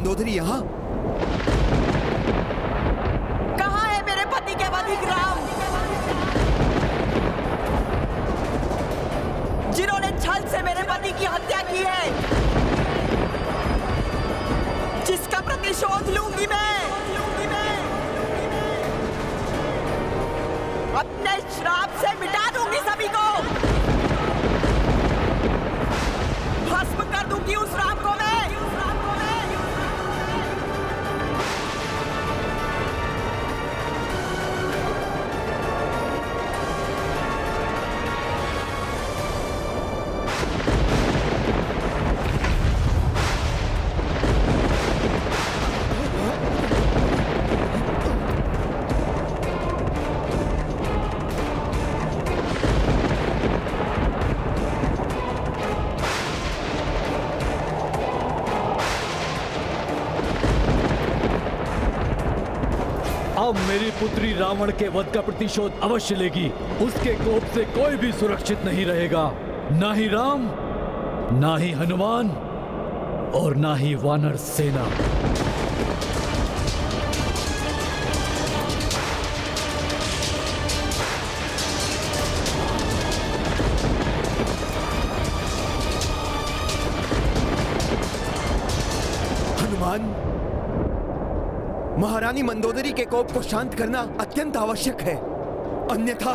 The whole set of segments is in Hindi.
मंदोदरी यहाँ? कहाँ है मेरे पति के वधिक राम, जिन्होंने छल से मेरे पति की हत्या की है, जिसका प्रतिशोध लूंगी मैं। अपने श्राप से मिटा दूंगी सभी को, भस्म कर दूंगी उस राम को मैं। अब मेरी पुत्री रावण के वध का प्रतिशोध अवश्य लेगी। उसके कोप से कोई भी सुरक्षित नहीं रहेगा, ना ही राम, ना ही हनुमान और ना ही वानर सेना। हनुमान, महारानी मंदोदरी के कोप को शांत करना अत्यंत आवश्यक है, अन्यथा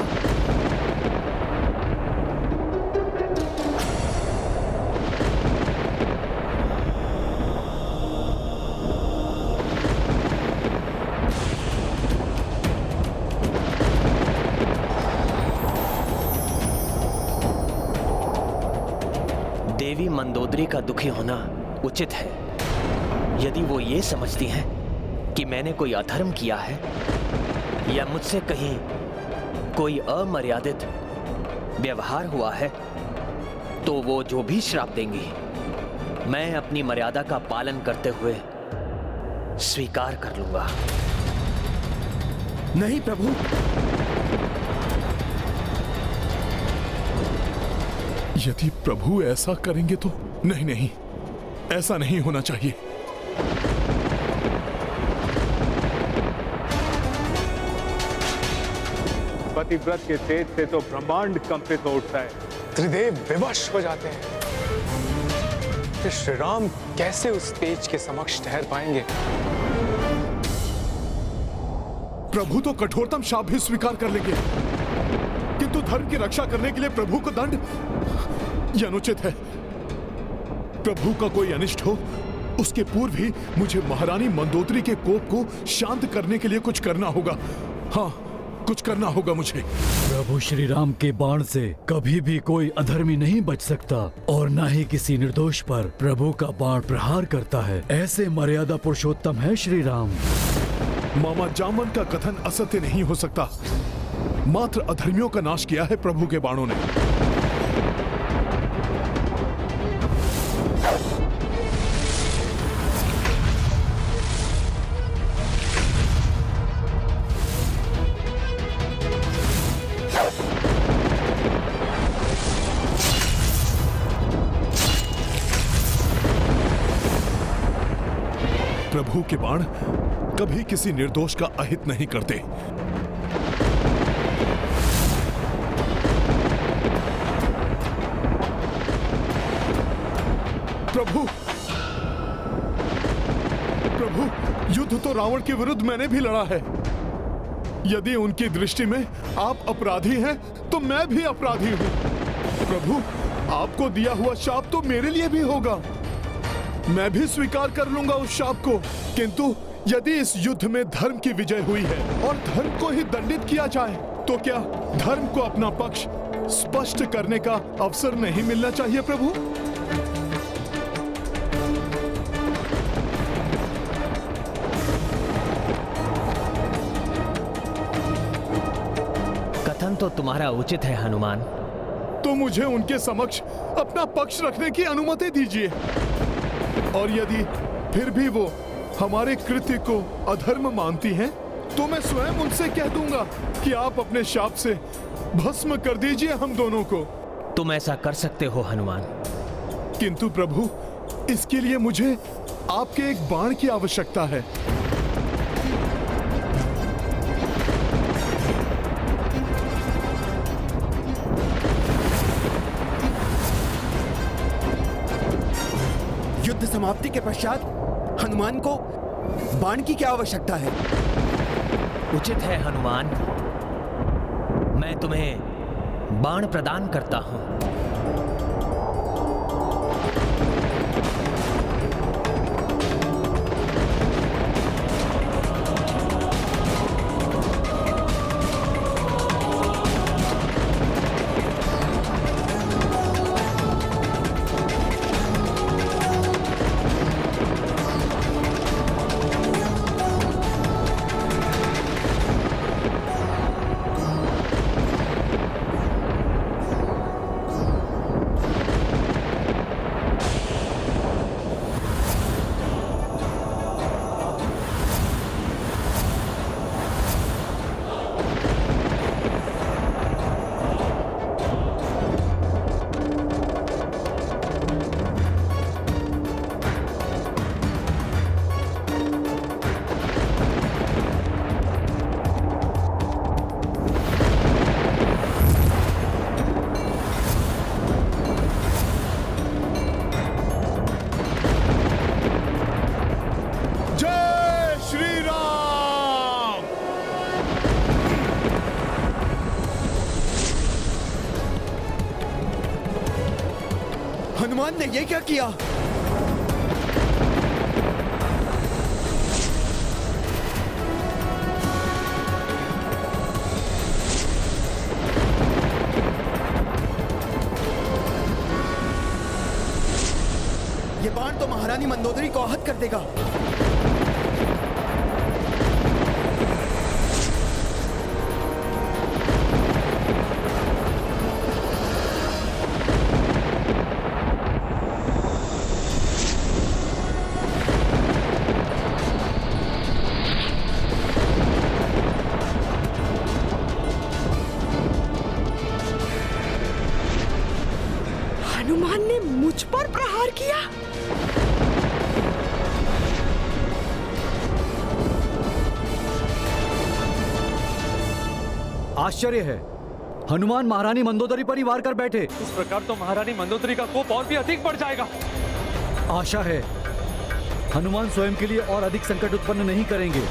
देवी मंदोदरी का दुखी होना उचित है। यदि वो ये समझती हैं कि मैंने कोई अधर्म किया है या मुझसे कहीं कोई अमर्यादित व्यवहार हुआ है, तो वो जो भी श्राप देंगी मैं अपनी मर्यादा का पालन करते हुए स्वीकार कर लूंगा। नहीं प्रभु, यदि प्रभु ऐसा करेंगे तो नहीं, नहीं, ऐसा नहीं होना चाहिए। पतिव्रत के तेज से तो ब्रह्मांड कंपित हो उठता है। त्रिदेव विवश हो जाते हैं कि श्री राम कैसे उस तेज के समक्ष ठहर पाएंगे। प्रभु तो कठोरतम शाप भी स्वीकार कर लेंगे, किंतु धर्म की रक्षा करने के लिए प्रभु को दंड, यह अनुचित है। प्रभु का कोई अनिष्ट हो उसके पूर्व ही मुझे महारानी मंदोदरी के कोप को शांत करने के लिए कुछ करना होगा। हाँ, कुछ करना होगा मुझे। प्रभु श्री राम के बाण से कभी भी कोई अधर्मी नहीं बच सकता और न ही किसी निर्दोष पर प्रभु का बाण प्रहार करता है। ऐसे मर्यादा पुरुषोत्तम है श्री राम। मामा जामवंत का कथन असत्य नहीं हो सकता। मात्र अधर्मियों का नाश किया है प्रभु के बाणों ने। प्रभु के बाण कभी किसी निर्दोष का अहित नहीं करते। प्रभु, प्रभु, युद्ध तो रावण के विरुद्ध मैंने भी लड़ा है। यदि उनकी दृष्टि में आप अपराधी हैं, तो मैं भी अपराधी हूं। प्रभु, आपको दिया हुआ शाप तो मेरे लिए भी होगा। मैं भी स्वीकार कर लूंगा उस शाप को, किंतु यदि इस युद्ध में धर्म की विजय हुई है और धर्म को ही दंडित किया जाए, तो क्या धर्म को अपना पक्ष स्पष्ट करने का अवसर नहीं मिलना चाहिए प्रभु? कथन तो तुम्हारा उचित है हनुमान। तो मुझे उनके समक्ष अपना पक्ष रखने की अनुमति दीजिए। और यदि फिर भी वो हमारे कृत्य को अधर्म मानती हैं, तो मैं स्वयं उनसे कह दूंगा कि आप अपने शाप से भस्म कर दीजिए हम दोनों को। तुम ऐसा कर सकते हो हनुमान। किंतु प्रभु, इसके लिए मुझे आपके एक बाण की आवश्यकता है। युद्ध समाप्ति के पश्चात हनुमान को बाण की क्या आवश्यकता है? उचित है हनुमान, मैं तुम्हें बाण प्रदान करता हूं। हनुमान ने ये क्या किया? ये बाण तो महारानी मंदोदरी को आहत कर देगा। हनुमान ने मुझ पर प्रहार किया। आश्चर्य है, हनुमान महारानी मंदोदरी पर ही वार कर बैठे। इस प्रकार तो महारानी मंदोदरी का कोप और भी अधिक बढ़ जाएगा। आशा है हनुमान स्वयं के लिए और अधिक संकट उत्पन्न नहीं करेंगे।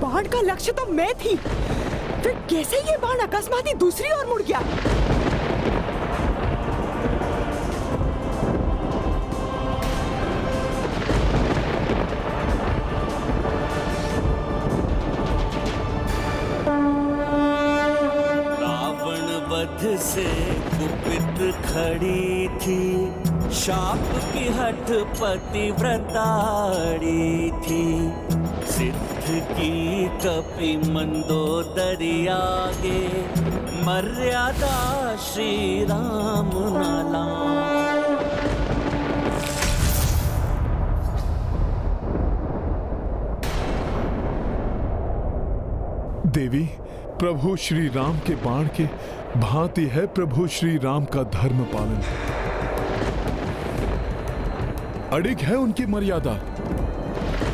बाण का लक्ष्य तो मैं थी, फिर कैसे ये बाण अकस्मात ही दूसरी ओर मुड़ गया? रावण वध से कुपित खड़ी थी, शाप की हठ पतिव्रताड़ी थी। सिद्ध की कपि मंदोदरी आगे, मर्यादा श्री राम न लांघे। देवी, प्रभु श्री राम के बाण के भांति है प्रभु श्री राम का धर्म पालन। अड़िग है उनकी मर्यादा,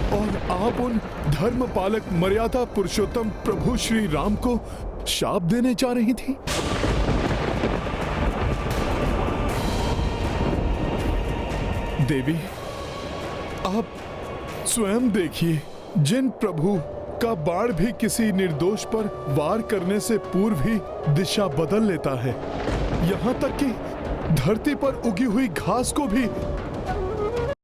और आप उन धर्म पालक मर्यादा पुरुषोत्तम प्रभु श्री राम को शाप देने जा रही थी। देवी, आप स्वयं देखिए, जिन प्रभु का बाण भी किसी निर्दोष पर वार करने से पूर्व ही दिशा बदल लेता है, यहाँ तक कि धरती पर उगी हुई घास को भी